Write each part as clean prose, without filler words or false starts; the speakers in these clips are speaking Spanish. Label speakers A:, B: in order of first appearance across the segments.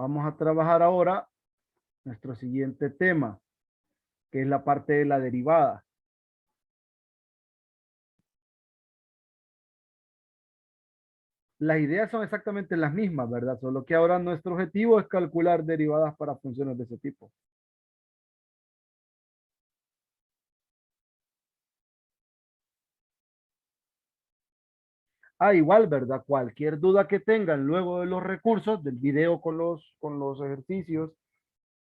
A: Vamos a trabajar ahora nuestro siguiente tema, que es la parte de la derivada. Las ideas son exactamente las mismas, ¿verdad? Solo que ahora nuestro objetivo es calcular derivadas para funciones de ese tipo. Ah, igual, ¿verdad? Cualquier duda que tengan luego de los recursos, del video con los ejercicios,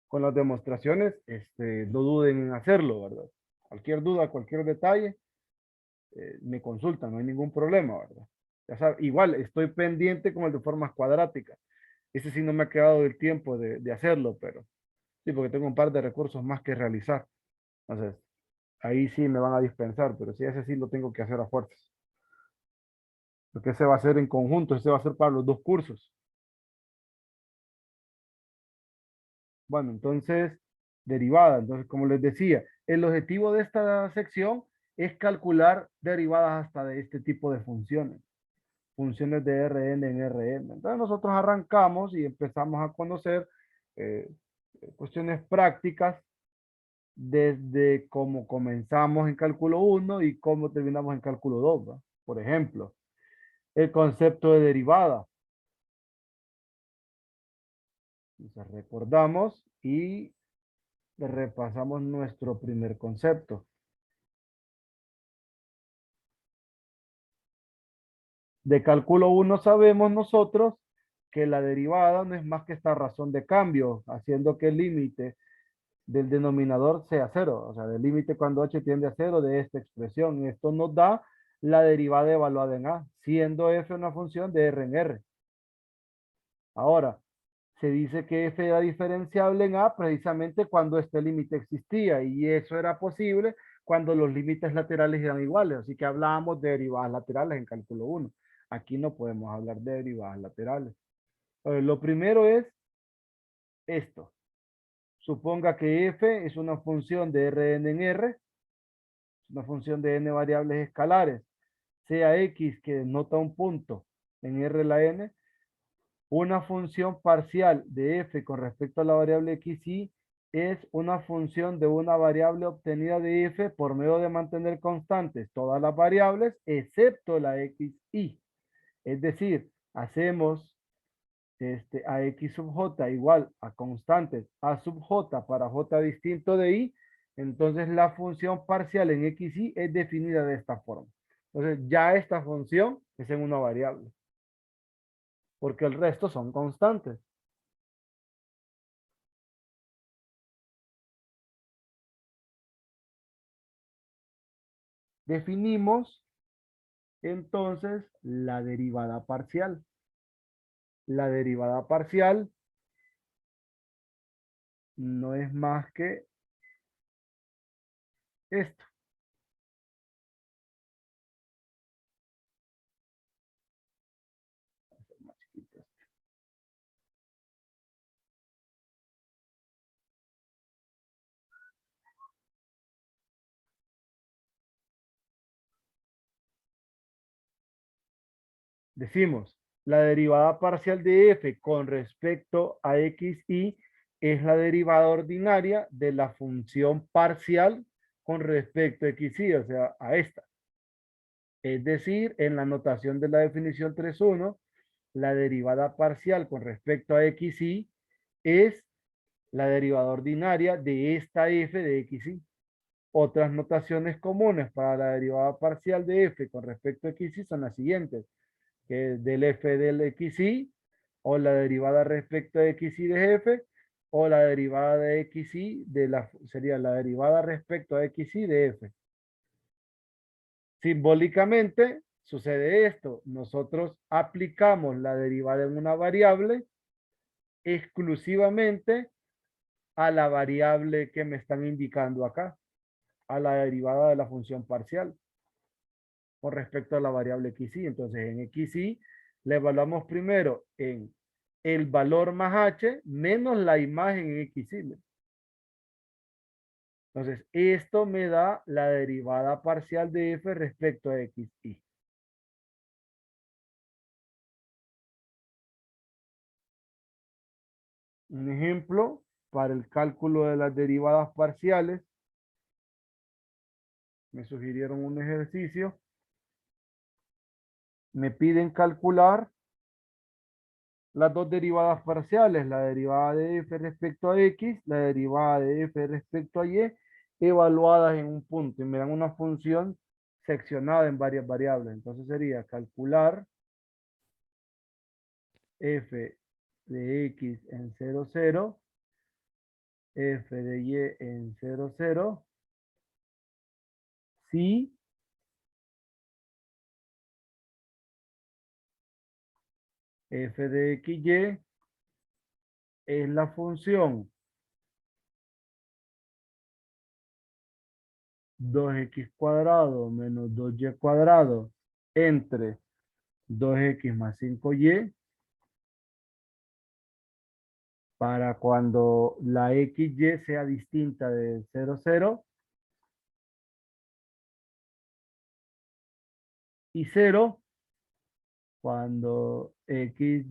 A: con las demostraciones, no duden en hacerlo, ¿verdad? Cualquier duda, cualquier detalle, me consultan, no hay ningún problema, ¿verdad? Ya saben, igual, estoy pendiente con el de formas cuadráticas. Ese sí no me ha quedado el tiempo de hacerlo, pero sí, porque tengo un par de recursos más que realizar. Entonces, ahí sí me van a dispensar, pero sí, ese sí lo tengo que hacer a fuerzas. Porque ese va a ser en conjunto, ese va a ser para los dos cursos. Bueno, entonces, derivada. Entonces, como les decía, el objetivo de esta sección es calcular derivadas hasta de este tipo de funciones. Funciones de Rn en Rn. Entonces, nosotros arrancamos y empezamos a conocer eh, cuestiones prácticas desde cómo comenzamos en cálculo uno y cómo terminamos en cálculo 2, ¿va? Por ejemplo, el concepto de derivada. Entonces, recordamos y repasamos nuestro primer concepto. De cálculo uno sabemos nosotros que la derivada no es más que esta razón de cambio, haciendo que el límite del denominador sea cero, o sea, del límite cuando h tiende a cero de esta expresión. Y esto nos da la derivada evaluada en a, siendo f una función de r en r. Ahora, se dice que f era diferenciable en a precisamente cuando este límite existía, y eso era posible cuando los límites laterales eran iguales, así que hablábamos de derivadas laterales en cálculo uno. Aquí no podemos hablar de derivadas laterales. Lo primero es esto. Suponga que f es una función de Rn en R, una función de n variables escalares, sea x que denota un punto en R la n, una función parcial de f con respecto a la variable xy es una función de una variable obtenida de f por medio de mantener constantes todas las variables excepto la xy. Es decir, hacemos a x sub j igual a constantes a sub j para j distinto de y, entonces la función parcial en xy es definida de esta forma. Entonces ya esta función es en una variable, porque el resto son constantes. Definimos entonces la derivada parcial. La derivada parcial no es más que esto. Decimos, la derivada parcial de f con respecto a xy es la derivada ordinaria de la función parcial con respecto a xy, o sea, a esta. Es decir, en la notación de la definición 3.1, la derivada parcial con respecto a xy es la derivada ordinaria de esta f de xy. Otras notaciones comunes para la derivada parcial de f con respecto a xy son las siguientes, que es del f del xy, o la derivada respecto a xy de f, o la derivada de xy sería la derivada respecto a xy de f. Simbólicamente sucede esto, nosotros aplicamos la derivada en una variable exclusivamente a la variable que me están indicando acá, a la derivada de la función parcial con respecto a la variable xy. Entonces en xy le evaluamos primero en el valor más h menos la imagen en xy. Entonces esto me da la derivada parcial de f respecto a xy. Un ejemplo para el cálculo de las derivadas parciales. Me sugirieron un ejercicio. Me piden calcular las dos derivadas parciales, la derivada de f respecto a x, la derivada de f respecto a y, evaluadas en un punto. Y me dan una función seccionada en varias variables. Entonces sería calcular f de x en 0, 0, f de y en 0, 0, si f de xy es la función 2x cuadrado menos 2y cuadrado entre 2x más 5y, para cuando la xy sea distinta de 0, 0 y 0 cuando xy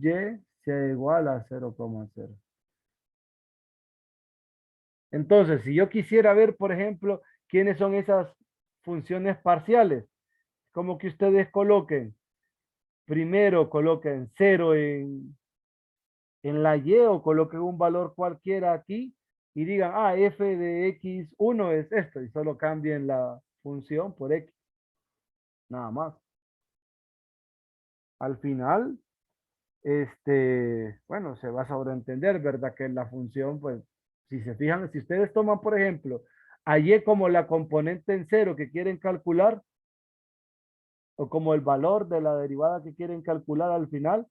A: sea igual a 0,0. Entonces, si yo quisiera ver, por ejemplo, quiénes son esas funciones parciales, como que ustedes coloquen, primero coloquen 0 en la y o coloquen un valor cualquiera aquí y digan, ah, f de x1 es esto y solo cambien la función por x, nada más. Al final, bueno, se va a sobreentender, ¿verdad? Que la función, pues, si se fijan, si ustedes toman, por ejemplo, a y como la componente en cero que quieren calcular, o como el valor de la derivada que quieren calcular al final,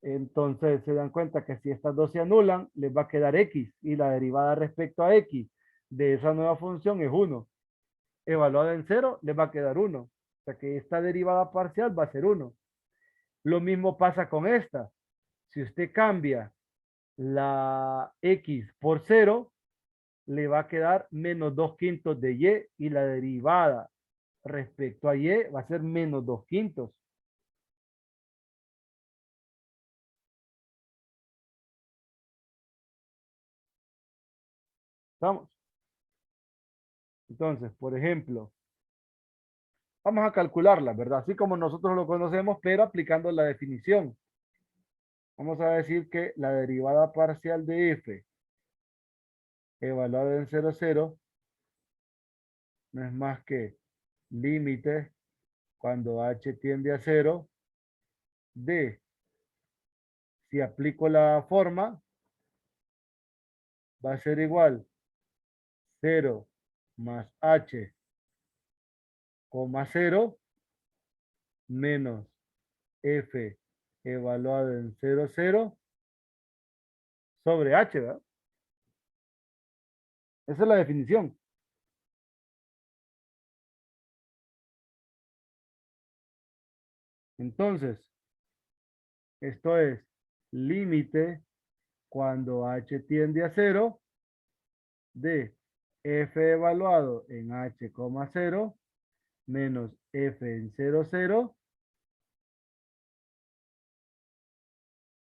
A: entonces se dan cuenta que si estas dos se anulan, les va a quedar x y la derivada respecto a x de esa nueva función es 1. Evaluada en cero, les va a quedar 1. O sea que esta derivada parcial va a ser 1. Lo mismo pasa con esta. Si usted cambia la x por cero, le va a quedar menos 2 quintos de y la derivada respecto a y va a ser menos 2 quintos. ¿Estamos? Entonces, por ejemplo, vamos a calcularla, ¿verdad? Así como nosotros lo conocemos, pero aplicando la definición. Vamos a decir que la derivada parcial de f evaluada en 0, 0 no es más que límite cuando h tiende a 0 de, si aplico la forma, va a ser igual 0 más h, coma 0 menos f evaluado en 0, 0 sobre h, ¿verdad? Esa es la definición. Entonces, esto es límite cuando h tiende a 0 de f evaluado en h, 0 menos f en 0, 0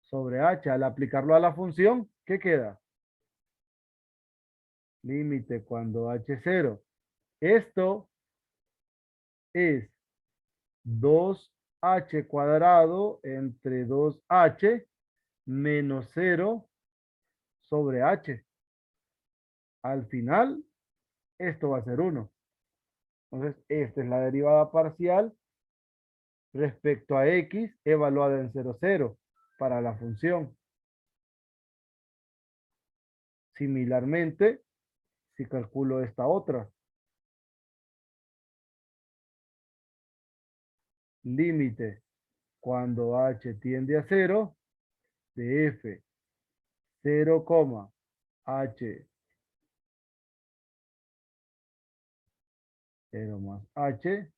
A: sobre h. Al aplicarlo a la función, ¿qué queda? Límite cuando h 0. Esto es 2h cuadrado entre 2h menos 0 sobre h. Al final, esto va a ser 1. Entonces, esta es la derivada parcial respecto a x evaluada en 0, 0 para la función. Similarmente, si calculo esta otra, límite cuando h tiende a 0 de f 0, h 0 más h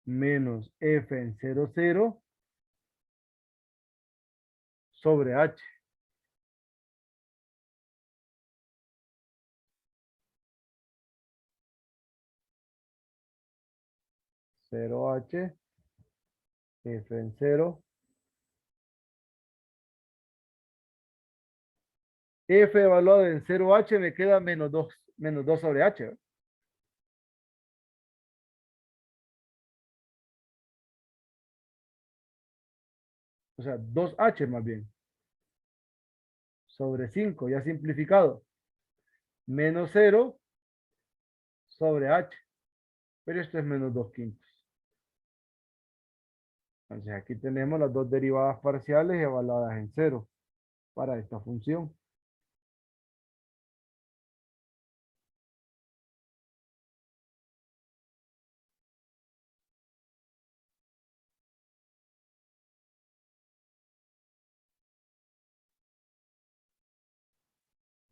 A: menos f en 0, 0 sobre h. 0h, f en 0 F evaluado en 0h me queda menos 2 sobre h. ¿Ve? O sea, 2h más bien. Sobre 5, ya simplificado. Menos 0 sobre h. Pero esto es menos 2 quintos. Entonces aquí tenemos las dos derivadas parciales evaluadas en 0 para esta función.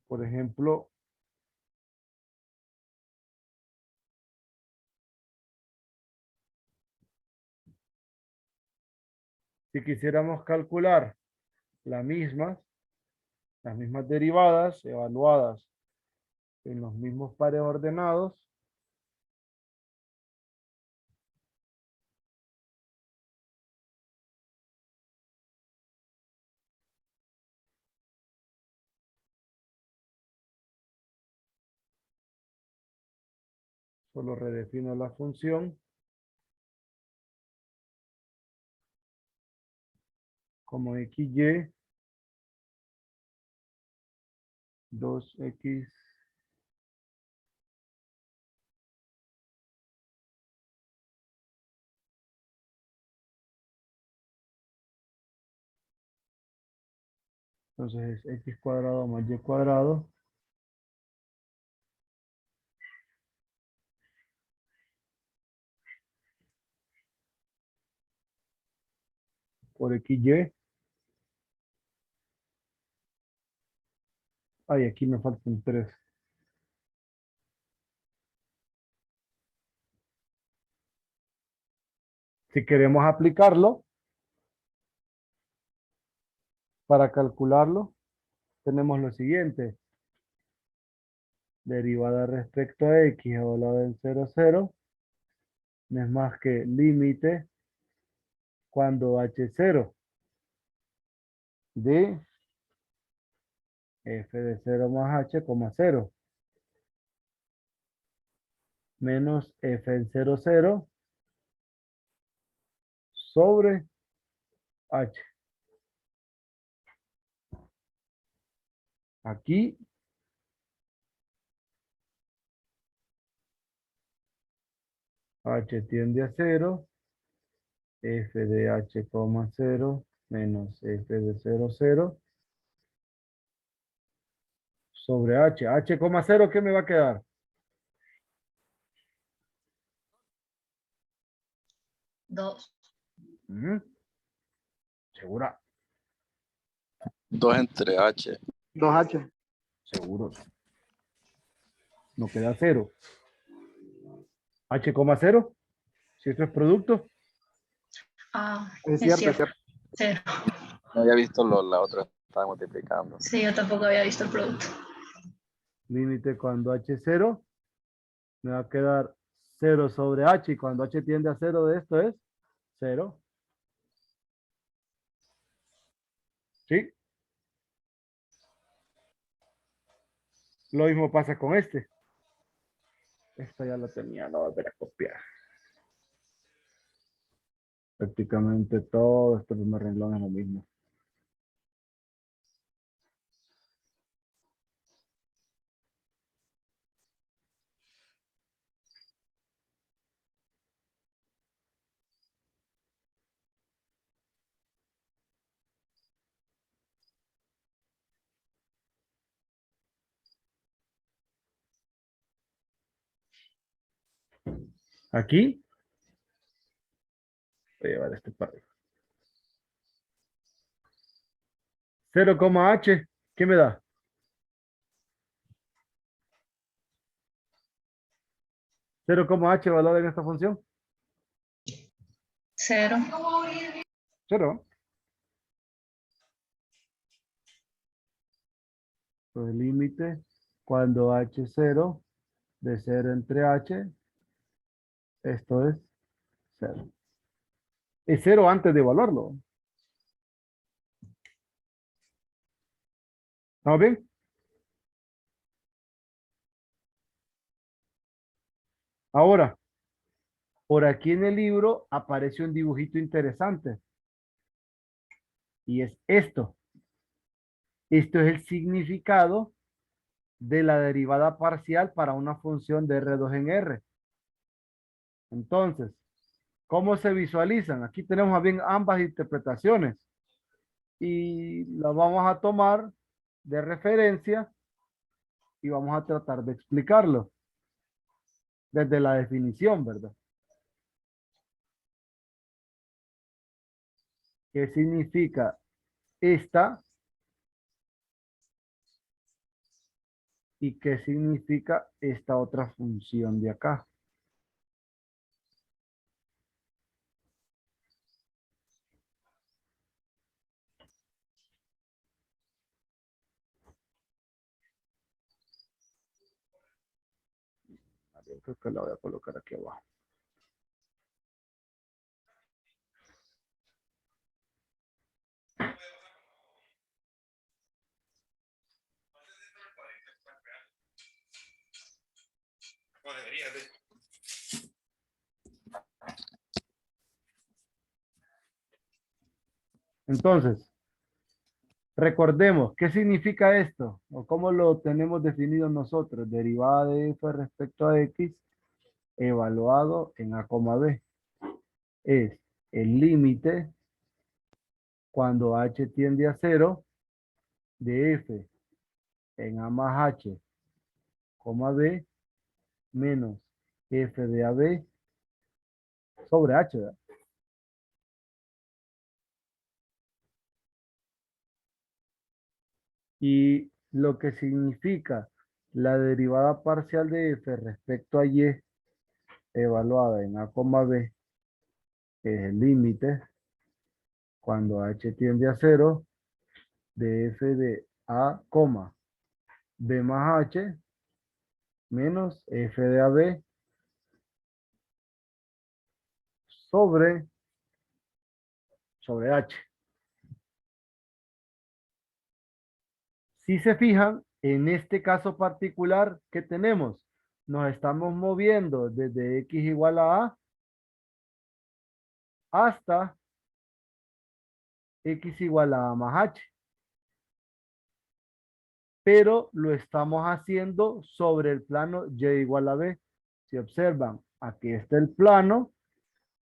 A: Por ejemplo, si quisiéramos calcular las mismas derivadas evaluadas en los mismos pares ordenados, solo redefino la función como xy 2x entonces es x cuadrado más y cuadrado por xy. Ay, aquí me faltan 3. Si queremos aplicarlo, para calcularlo, tenemos lo siguiente. Derivada respecto a x evaluada en 0, 0, no es más que límite cuando h es 0 de f de 0 más h, 0 menos f en 0, 0 sobre h. Aquí h tiende a 0, f de h, 0 menos f de 0, 0 sobre h. H, 0, ¿qué me va a quedar?
B: 2.
A: Ujú. ¿Segura?
C: 2 entre H.
D: 2H.
A: Seguro. No queda 0. H, 0. Si esto es producto.
B: Ah,
D: Es
B: es
D: cierto, es
B: cierto.
D: cierto.
B: 0.
C: No había visto la otra, estaba multiplicando.
B: Sí, yo tampoco había visto el producto.
A: Límite cuando h es 0. Me va a quedar 0 sobre h. Y cuando h tiende a 0 de esto es 0. ¿Sí? Lo mismo pasa con este. Esta ya la tenía, no voy a volver a copiar. Prácticamente todo este primer renglón es lo mismo. Aquí voy a llevar este par. 0, h, ¿qué me da? 0, h valor en esta función.
B: 0.
A: 0. Pues el límite cuando h es 0, de 0 entre h, esto es 0. Es 0 antes de evaluarlo. ¿Estamos bien? Ahora, por aquí en el libro aparece un dibujito interesante y es esto. Esto es el significado de la derivada parcial para una función de R2 en R. Entonces, ¿cómo se visualizan? Aquí tenemos más bien ambas interpretaciones y las vamos a tomar de referencia y vamos a tratar de explicarlo desde la definición, ¿verdad? ¿Qué significa esta y qué significa esta otra función de acá? A ver, creo que la voy a colocar aquí abajo. Entonces, recordemos, ¿qué significa esto? ¿O cómo lo tenemos definido nosotros? Derivada de f respecto a x evaluado en a, b. Es el límite cuando h tiende a 0 de f en a más h, b menos f de ab sobre h, ¿verdad? Y lo que significa la derivada parcial de f respecto a y evaluada en a, b es el límite cuando h tiende a 0 de f de a, b más h menos f de ab sobre, h. Si se fijan, en este caso particular, ¿qué tenemos? Nos estamos moviendo desde x igual a hasta x igual a más h. Pero lo estamos haciendo sobre el plano y igual a b. Si observan, aquí está el plano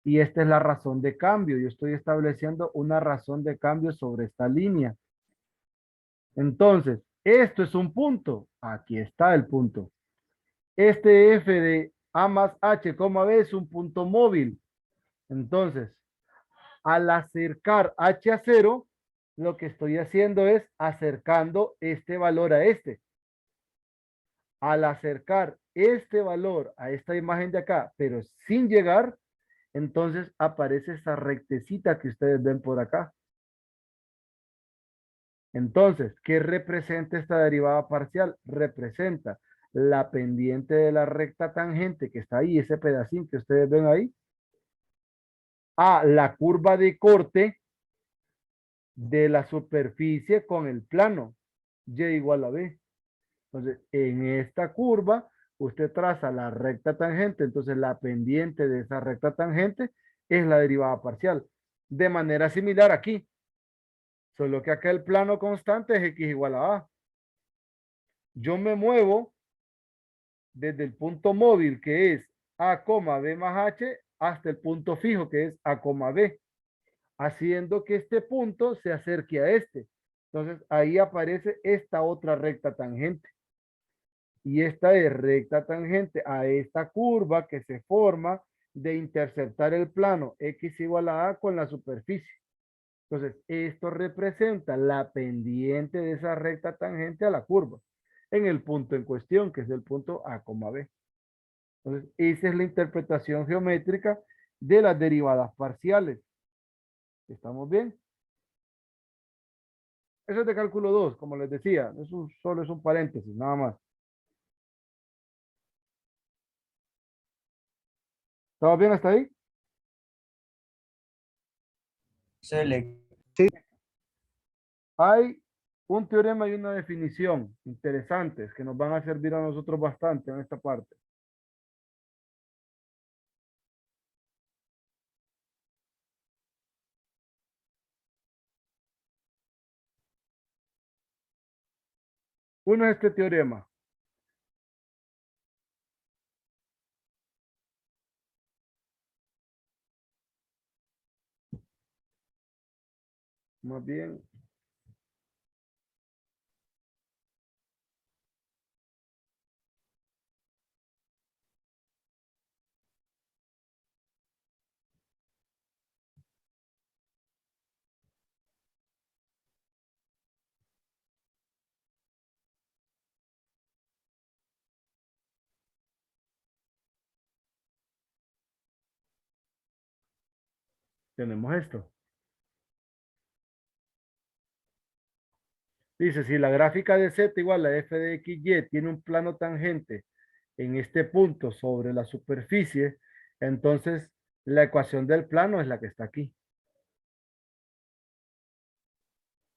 A: y esta es la razón de cambio. Yo estoy estableciendo una razón de cambio sobre esta línea. Entonces, esto es un punto. Aquí está el punto. Este f de a más h, b es un punto móvil. Entonces, al acercar h a 0, lo que estoy haciendo es acercando este valor a este. Al acercar este valor a esta imagen de acá, pero sin llegar, entonces aparece esa rectecita que ustedes ven por acá. Entonces, ¿qué representa esta derivada parcial? Representa la pendiente de la recta tangente que está ahí, ese pedacín que ustedes ven ahí, a la curva de corte de la superficie con el plano, y igual a b. Entonces, en esta curva, usted traza la recta tangente, entonces la pendiente de esa recta tangente es la derivada parcial. De manera similar aquí, solo que acá el plano constante es x igual a a. Yo me muevo desde el punto móvil que es a, b más h hasta el punto fijo que es a, b, haciendo que este punto se acerque a este. Entonces ahí aparece esta otra recta tangente. Y esta es recta tangente a esta curva que se forma de interceptar el plano x igual a con la superficie. Entonces, esto representa la pendiente de esa recta tangente a la curva en el punto en cuestión, que es el punto a, b. Entonces, esa es la interpretación geométrica de las derivadas parciales. ¿Estamos bien? Eso es de cálculo 2, como les decía. Eso solo es un paréntesis, nada más. ¿Estamos bien hasta ahí? Hay un teorema y una definición interesantes que nos van a servir a nosotros bastante en esta parte. Uno es este teorema. Más bien. Tenemos esto. Dice, si la gráfica de z igual a f de x, y tiene un plano tangente en este punto sobre la superficie, entonces la ecuación del plano es la que está aquí.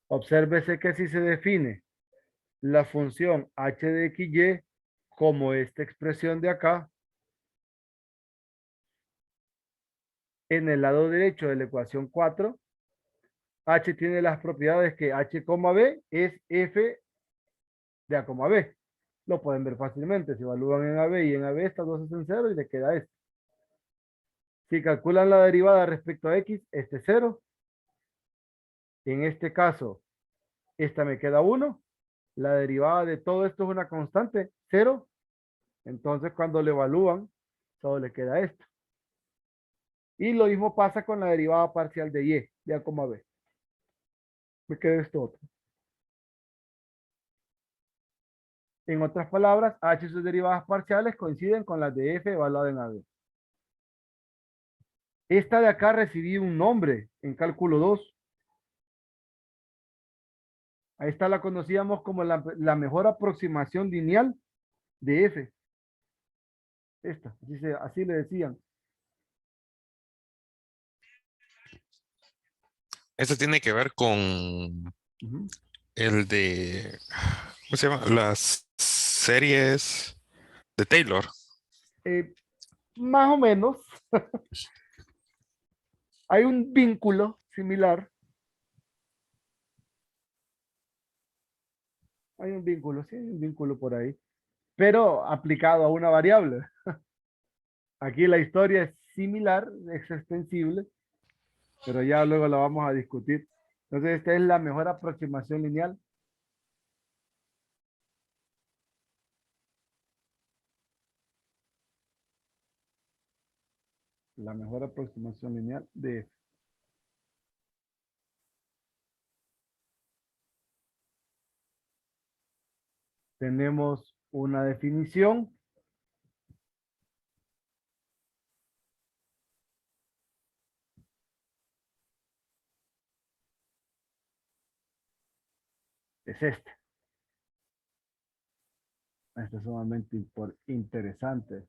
A: Obsérvese que si se define la función h de x, y como esta expresión de acá, en el lado derecho de la ecuación 4, h tiene las propiedades que h, b es f de a, b. Lo pueden ver fácilmente. Si evalúan en AB y en AB estas dos hacen 0 y le queda esto. Si calculan la derivada respecto a X, este es 0. En este caso, esta me queda 1. La derivada de todo esto es una constante, 0. Entonces, cuando le evalúan, solo le queda esto. Y lo mismo pasa con la derivada parcial de Y, de A, B. Me queda esto otro. En otras palabras, H y sus derivadas parciales coinciden con las de F evaluada en AB. Esta de acá recibí un nombre en cálculo 2. A esta la conocíamos como la mejor aproximación lineal de F. Esta, así le decían.
D: Esto tiene que ver con
A: Ujú.
D: el de, ¿cómo se llama? Las series de Taylor.
A: Más o menos. Hay un vínculo similar. Hay un vínculo, sí, hay un vínculo por ahí. Pero aplicado a una variable. Aquí la historia es similar, es extensible, pero ya luego la vamos a discutir. Entonces, esta es la mejor aproximación lineal. La mejor aproximación lineal de F. Tenemos una definición. Es esta. Esta es sumamente interesante.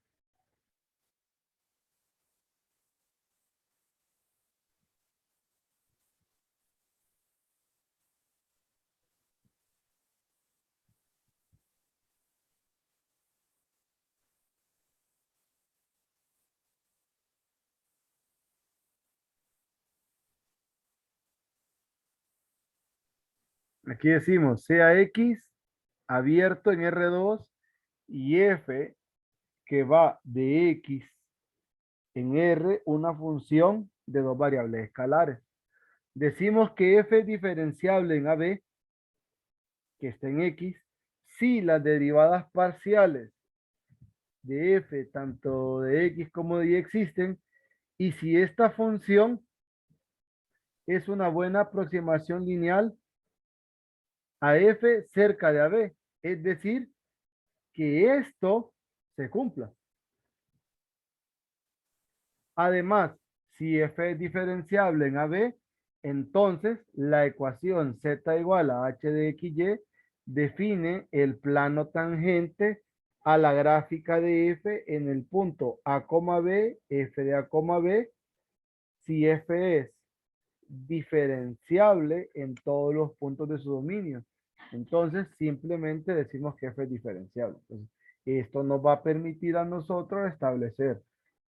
A: Aquí decimos CAX abierto en R2 y F que va de X en R una función de dos variables escalares. Decimos que F es diferenciable en AB, que está en X, si las derivadas parciales de F, tanto de X como de Y existen, y si esta función es una buena aproximación lineal a F cerca de AB, es decir, que esto se cumpla. Además, si F es diferenciable en AB, entonces la ecuación Z igual a H de XY define el plano tangente a la gráfica de F en el punto A, B, F de A, B, si F es diferenciable en todos los puntos de su dominio. Entonces, simplemente decimos que F es diferenciable. Entonces, esto nos va a permitir a nosotros establecer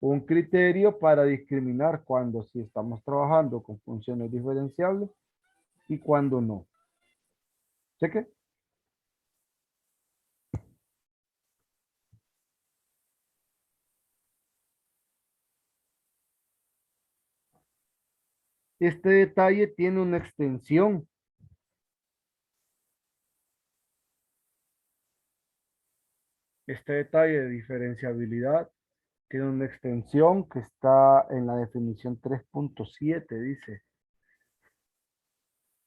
A: un criterio para discriminar cuando sí estamos trabajando con funciones diferenciables y cuando no. ¿Cheque? Este detalle tiene una extensión. Este detalle de diferenciabilidad tiene una extensión que está en la definición 3.7, dice.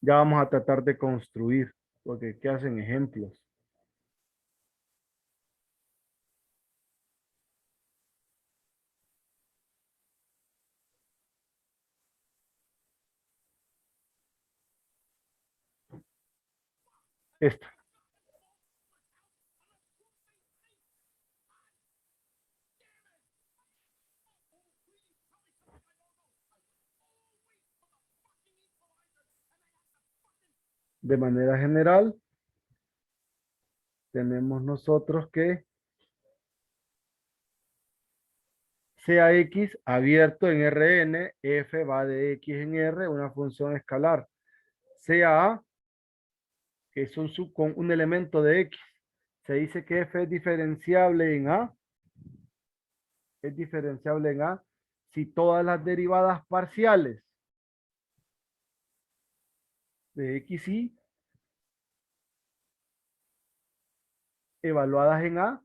A: Ya vamos a tratar de construir, porque ¿qué hacen ejemplos? Esto. De manera general, tenemos nosotros que sea X abierto en Rn, F va de X en R, una función escalar. Sea A, que es con un elemento de X. Se dice que F es diferenciable en A. Es diferenciable en A si todas las derivadas parciales de X y evaluadas en A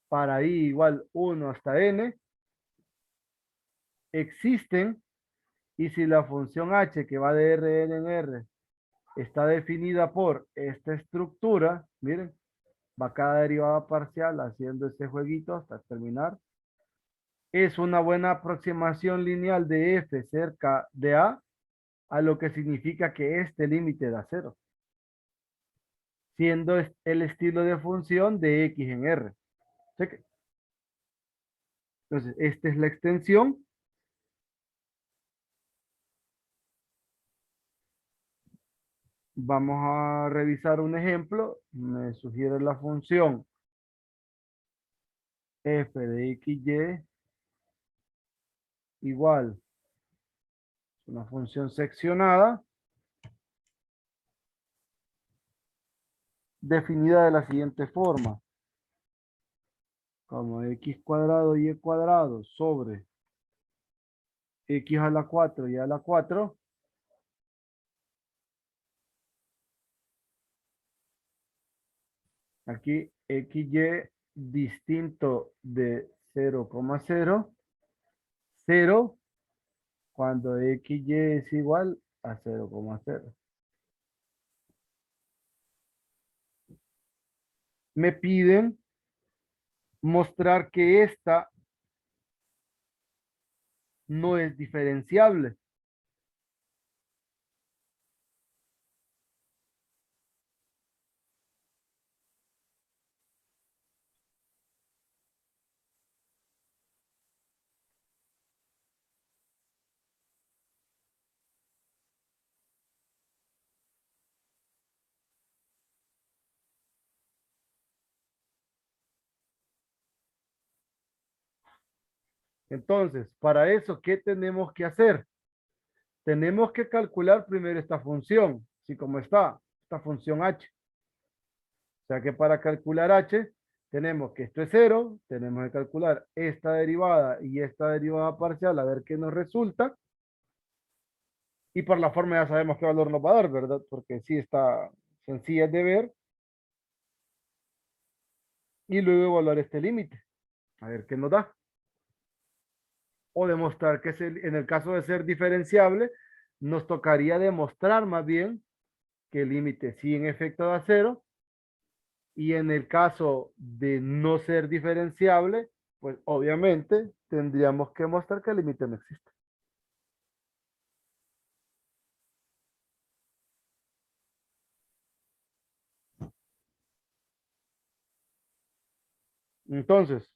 A: para I igual 1 hasta N existen, y si la función H que va de Rn en R está definida por esta estructura, miren, va cada derivada parcial haciendo ese jueguito hasta terminar. Es una buena aproximación lineal de F cerca de a lo que significa que este límite da cero, siendo el estilo de función de X en R. Cheque. Entonces, esta es la extensión. Vamos a revisar un ejemplo. Me sugiere la función f de xy igual una función seccionada definida de la siguiente forma. Como x cuadrado y cuadrado sobre x a la 4 y a la 4. Aquí xy distinto de 0,0. 0 cuando xy es igual a 0,0. Me piden mostrar que esta no es diferenciable. Entonces, para eso, ¿qué tenemos que hacer? Tenemos que calcular primero esta función, así como está, esta función h. O sea que para calcular h, tenemos que esto es 0, tenemos que calcular esta derivada y esta derivada parcial, a ver qué nos resulta. Y por la forma ya sabemos qué valor nos va a dar, ¿verdad? Porque sí está sencilla de ver. Y luego evaluar este límite, a ver qué nos da. O demostrar que en el caso de ser diferenciable, nos tocaría demostrar más bien que el límite sí en efecto da cero, y en el caso de no ser diferenciable, pues obviamente tendríamos que mostrar que el límite no existe. Entonces,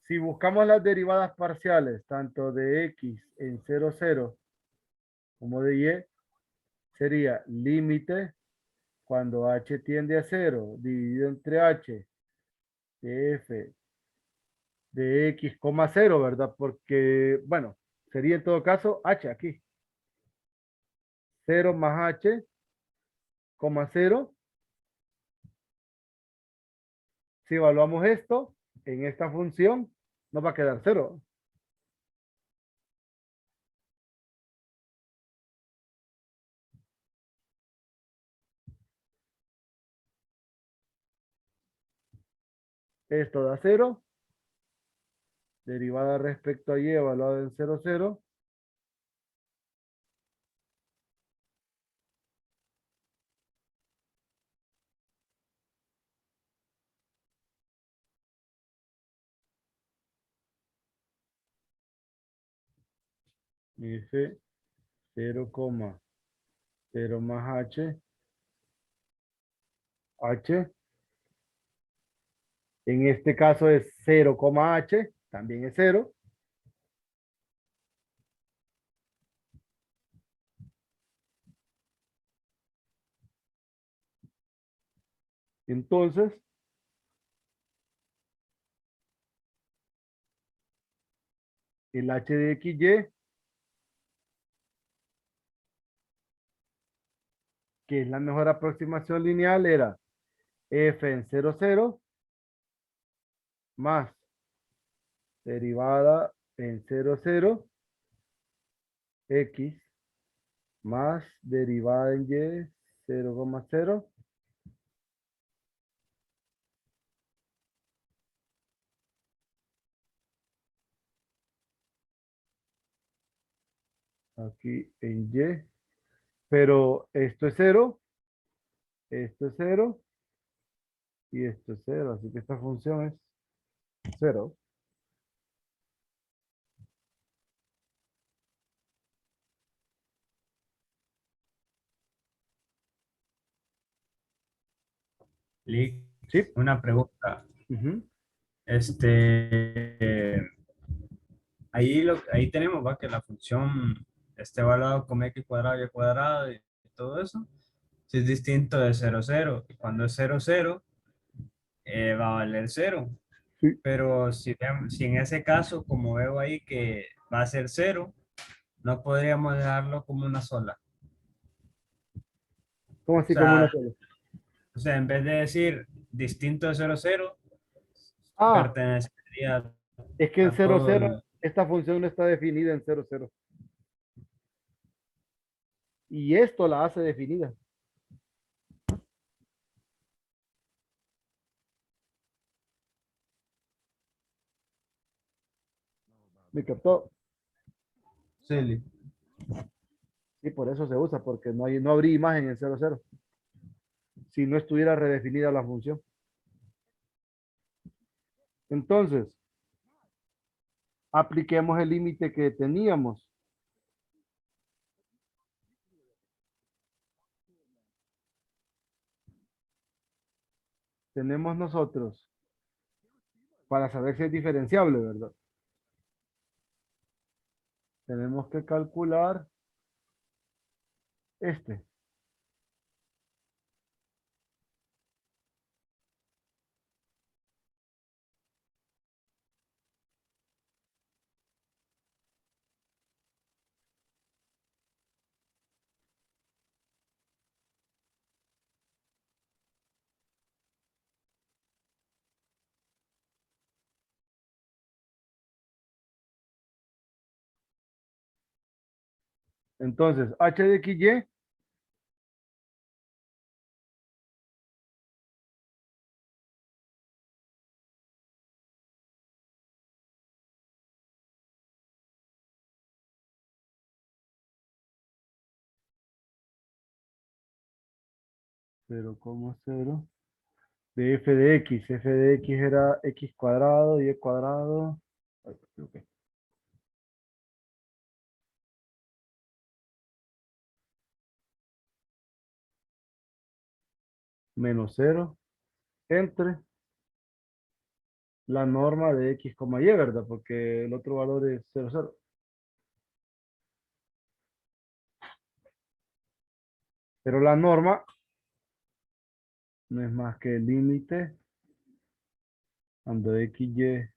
A: si buscamos las derivadas parciales, tanto de x en 0, 0, como de y, sería límite cuando h tiende a 0, dividido entre h de f de x, 0, ¿verdad? Porque, bueno, sería en todo caso h aquí. 0 más h, 0. Si evaluamos esto en esta función, nos va a quedar 0. Esto da 0. Derivada respecto a y evaluada en 0, 0. F 0,0 más h. H. En este caso es 0, h. También es 0. Entonces, el h de xy, que es la mejor aproximación lineal, era f en 0, 0 más derivada en 0, 0 x más derivada en y 0,0. Aquí en y. Pero esto es 0, esto es 0 y esto es 0. Así que esta función es 0.
E: Lick,
A: Sí.
E: una pregunta.
A: Ujú.
E: Ahí tenemos, va, que la función esté evaluada como x cuadrado y cuadrado y todo eso. Si es distinto de 0, 0. Y cuando es 0, 0, va a valer 0.
A: Sí.
E: Pero si en ese caso, como veo ahí que va a ser 0, no podríamos dejarlo como una sola.
A: ¿Cómo
E: O
A: así como una
E: sea,
A: sola?
E: en vez de decir distinto de 0, 0,
A: Ah,
E: pertenecería
A: es que en
E: a
A: 0,
E: todo
A: 0,
E: el...
A: esta función no está definida en 0, 0. Y esto la hace definida. ¿Me captó?
E: Sí, Lick.
A: Y por eso se usa, porque no habría imagen en 0, 0. Si no estuviera redefinida la función. Entonces, apliquemos el límite que teníamos. Tenemos nosotros, para saber si es diferenciable, ¿verdad? Tenemos que calcular este. Entonces, h de xy 0,0 de f de x. F de x era x cuadrado, y cuadrado. Ay, me equivoqué. Menos 0 entre la norma de x, y, ¿verdad? Porque el otro valor es 0, 0. Pero la norma no es más que el límite cuando xy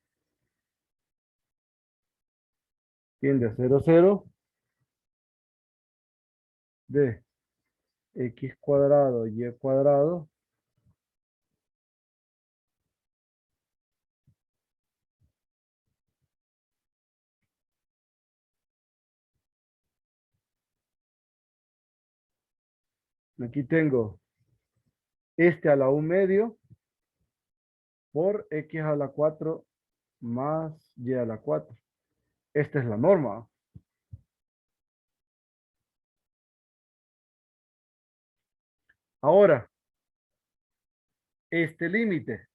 A: tiende a 0, 0 de x cuadrado, y cuadrado aquí tengo este a la 1 medio por x a la 4 más y a la 4. Esta es la norma. Ahora, este límite.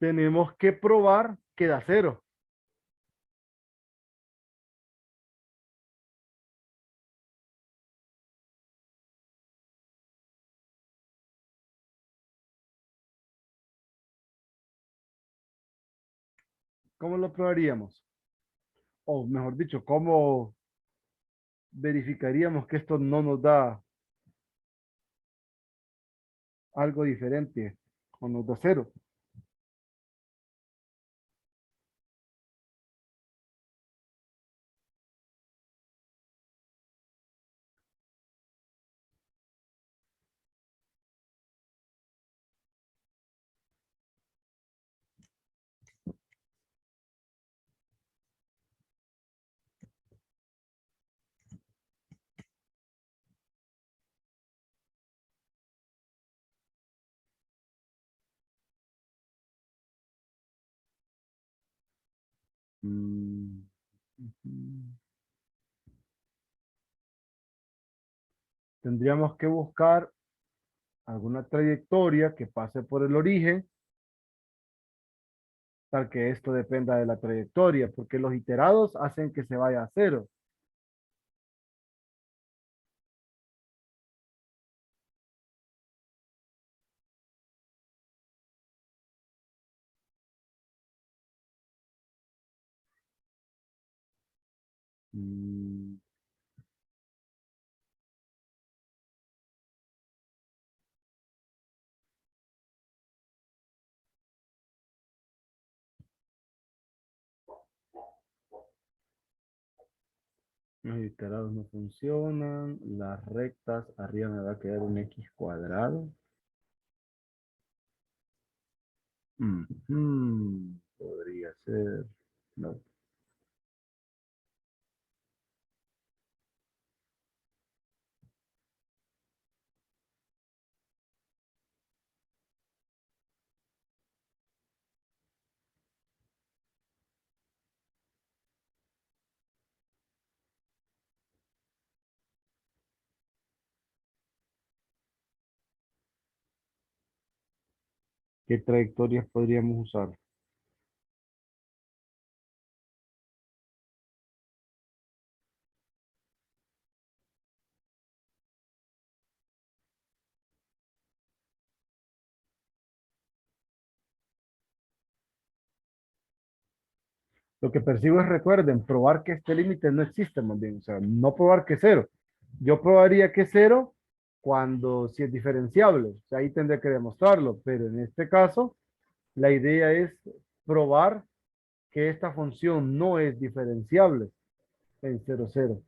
A: Tenemos que probar que da cero. ¿Cómo lo probaríamos? O mejor dicho, ¿cómo verificaríamos que esto no nos da algo diferente o nos da cero? Mm, ujú. Tendríamos que buscar alguna trayectoria que pase por el origen, tal que esto dependa de la trayectoria, porque los iterados hacen que se vaya a cero. Mm, Los iterados no funcionan, las rectas, arriba me va a quedar un x cuadrado. Podría ser, no. ¿Qué trayectorias podríamos usar? Lo que persigo es, recuerden, probar que este límite no existe, más bien, o sea, no probar que cero. Yo probaría que cero cuando si es diferenciable, o sea, ahí tendré que demostrarlo, pero en este caso, la idea es probar que esta función no es diferenciable en cero cero.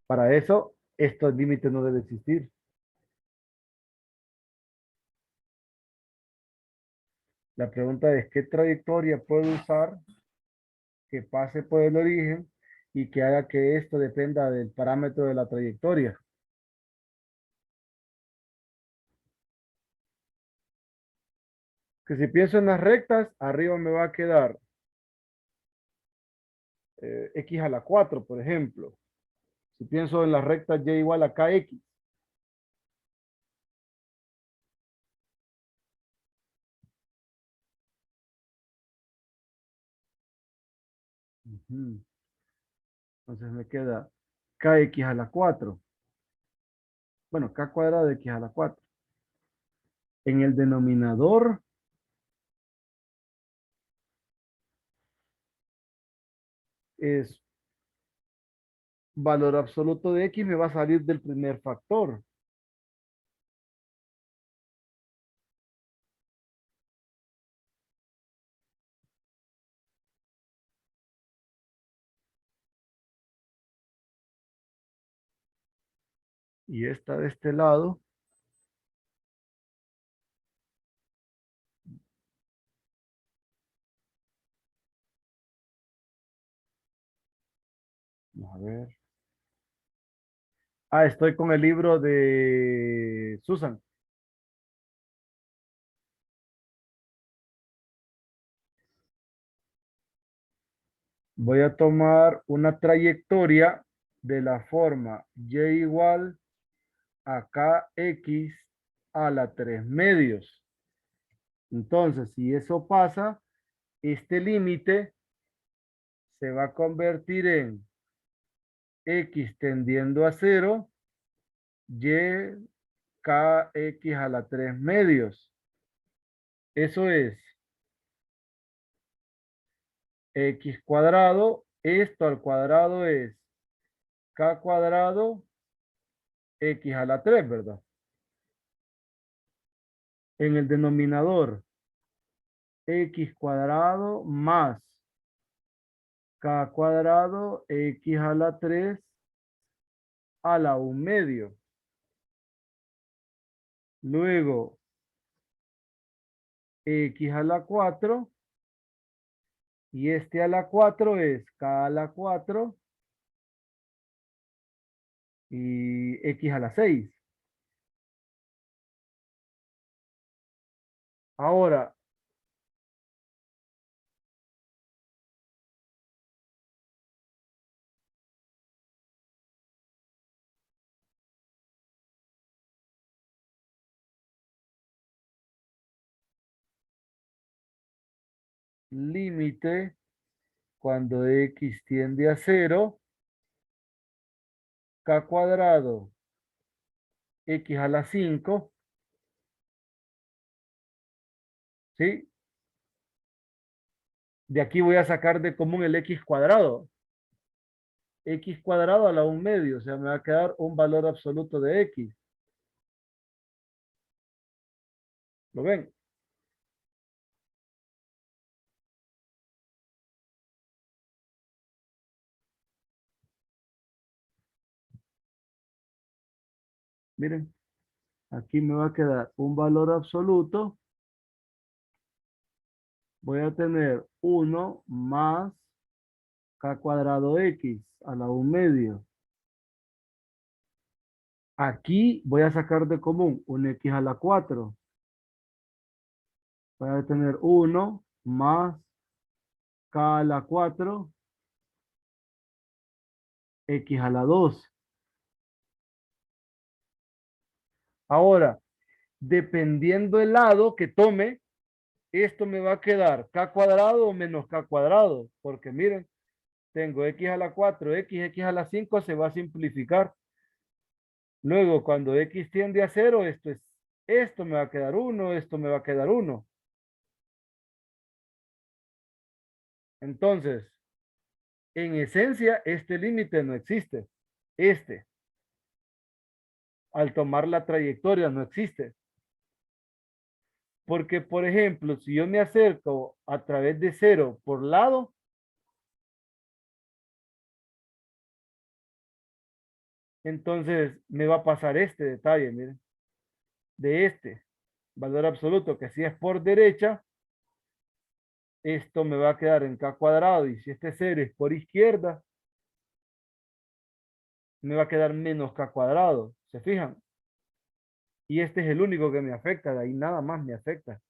A: Para eso, estos límites no deben existir. La pregunta es, ¿qué trayectoria puedo usar que pase por el origen y que haga que esto dependa del parámetro de la trayectoria? Que si pienso en las rectas, arriba me va a quedar x a la 4, por ejemplo. Si pienso en las rectas y igual a kx. Ujú. Entonces me queda kx a la 4. Bueno, k cuadrado de x a la 4. En el denominador es valor absoluto de x, me va a salir del primer factor. Y esta de este lado Vamos a ver. Ah, estoy con el libro de Susan. Voy a tomar una trayectoria de la forma y igual a kx a la 3 medios. Entonces, si eso pasa, este límite se va a convertir en x tendiendo a 0, y kx a la 3 medios. Eso es x cuadrado. Esto al cuadrado es k cuadrado x a la 3, ¿verdad? En el denominador, x cuadrado más k cuadrado x a la 3 a la 1 medio. Luego, x a la 4 y este a la 4 es k a la 4 y x a la 6. Ahora, límite cuando x tiende a 0, k cuadrado x a la 5, ¿sí? De aquí voy a sacar de común el x cuadrado. X cuadrado a la 1 medio, o sea, me va a quedar un valor absoluto de x. ¿Lo ven? Miren, aquí me va a quedar un valor absoluto. Voy a tener 1 más k cuadrado x a la 1 medio. Aquí voy a sacar de común un x a la 4. Voy a tener 1 más k a la 4 x a la 2. Ahora, dependiendo el lado que tome, esto me va a quedar k cuadrado o menos k cuadrado. Porque miren, tengo x a la 4, x a la 5 se va a simplificar. Luego, cuando x tiende a 0, esto me va a quedar 1, esto me va a quedar 1. Entonces, en esencia, este límite no existe. Al tomar la trayectoria, no existe. Porque, por ejemplo, si yo me acerco a través de 0 por lado, entonces me va a pasar este detalle, miren, de este valor absoluto, que si es por derecha, esto me va a quedar en k cuadrado, y si este 0 es por izquierda, me va a quedar menos k cuadrado, ¿se fijan? Y este es el único que me afecta, de ahí nada más me afecta.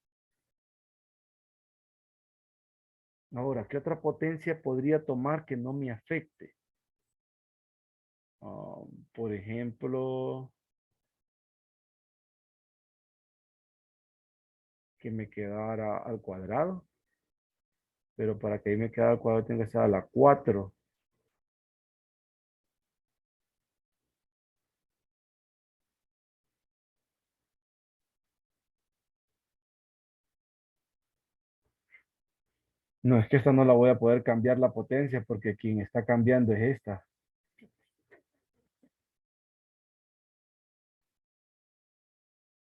A: Ahora, ¿qué otra potencia podría tomar que no me afecte? Por ejemplo, que me quedara al cuadrado, pero para que ahí me quedara al cuadrado tiene que ser a la 4. No, es que esta no la voy a poder cambiar la potencia porque quien está cambiando es esta.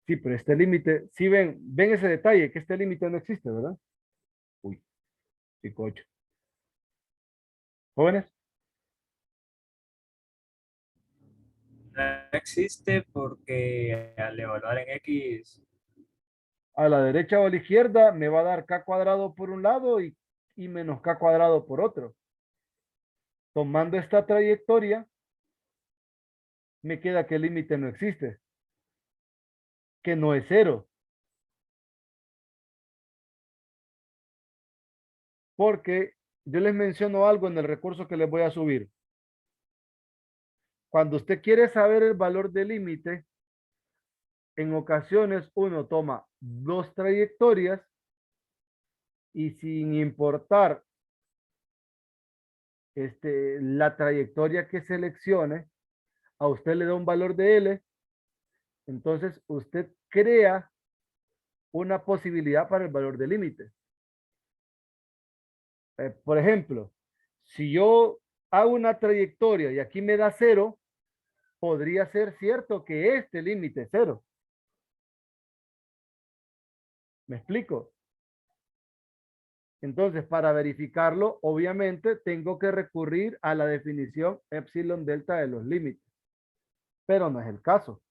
A: Sí, pero este límite, sí ven ese detalle, que este límite no existe, ¿verdad? Uy, 5, 8. Jóvenes,
E: No existe porque al evaluar en X,
A: a la derecha o a la izquierda me va a dar k cuadrado por un lado y menos k cuadrado por otro. tomando esta trayectoria, me queda que el límite no existe, que no es cero. Porque yo les menciono algo en el recurso que les voy a subir. Cuando usted quiere saber el valor del límite, en ocasiones uno toma dos trayectorias y sin importar la trayectoria que seleccione, a usted le da un valor de L, entonces usted crea una posibilidad para el valor del límite. Por ejemplo, si yo hago una trayectoria y aquí me da 0, podría ser cierto que este límite es 0. ¿Me explico? Entonces, para verificarlo, obviamente tengo que recurrir a la definición epsilon delta de los límites, pero no es el caso.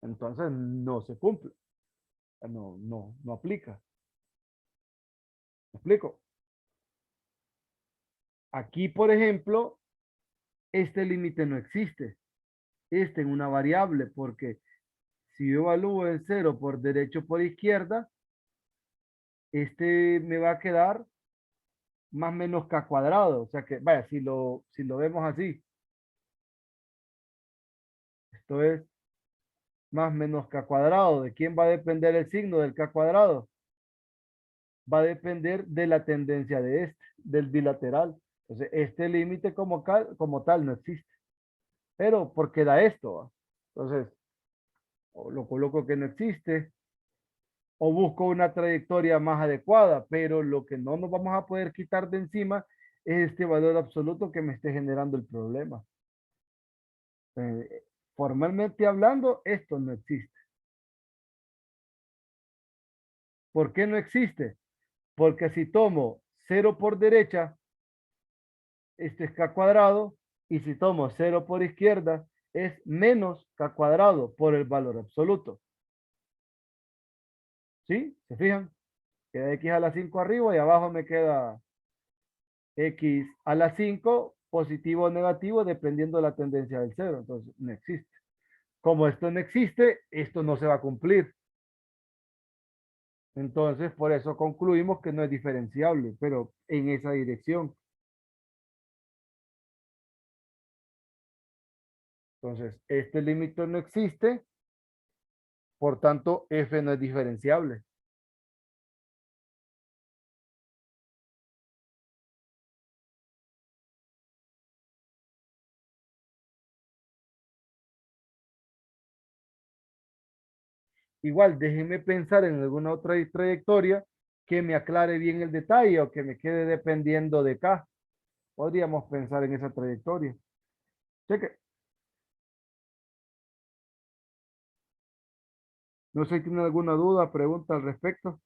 A: Entonces, no se cumple. No aplica. ¿Me explico? Aquí, por ejemplo, este límite no existe. Este en una variable, porque si yo evalúo en 0 por derecho o por izquierda, este me va a quedar más o menos k cuadrado. O sea que, vaya, si lo vemos así, esto es más menos k cuadrado. ¿De quién va a depender el signo del k cuadrado? Va a depender de la tendencia de del bilateral. Entonces, este límite como tal no existe. Pero, ¿por qué da esto? ¿Va? Entonces, o lo coloco que no existe, o busco una trayectoria más adecuada, pero lo que no nos vamos a poder quitar de encima es este valor absoluto que me esté generando el problema. Formalmente hablando, esto no existe. ¿Por qué no existe? Porque si tomo 0 por derecha, esto es k cuadrado, y si tomo 0 por izquierda, es menos k cuadrado por el valor absoluto. ¿Sí? ¿Se fijan? Queda x a la 5 arriba y abajo me queda x a la 5 positivo o negativo dependiendo de la tendencia del 0. Entonces, no existe. Como esto no existe, esto no se va a cumplir. Entonces, por eso concluimos que no es diferenciable, pero en esa dirección. Entonces, este límite no existe, por tanto, f no es diferenciable. Igual, déjenme pensar en alguna otra trayectoria que me aclare bien el detalle o que me quede dependiendo de K. Podríamos pensar en esa trayectoria. Cheque. No sé si tienen alguna duda, pregunta al respecto.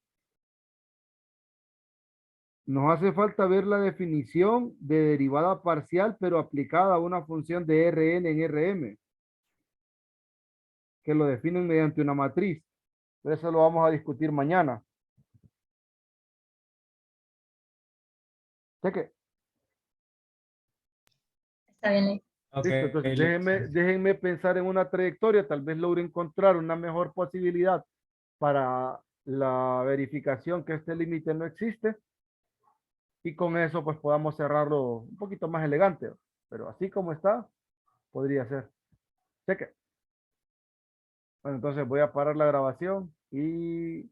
A: Nos hace falta ver la definición de derivada parcial, pero aplicada a una función de Rn en Rm, que lo definen mediante una matriz. Eso lo vamos a discutir mañana. Cheque.
B: Está bien, Ley.
E: Ok,
A: Listo, entonces
E: listo.
A: déjenme pensar en una trayectoria, tal vez logre encontrar una mejor posibilidad para la verificación que este límite no existe y con eso pues podamos cerrarlo un poquito más elegante, pero así como está, podría ser. Cheque. Bueno, entonces voy a parar la grabación y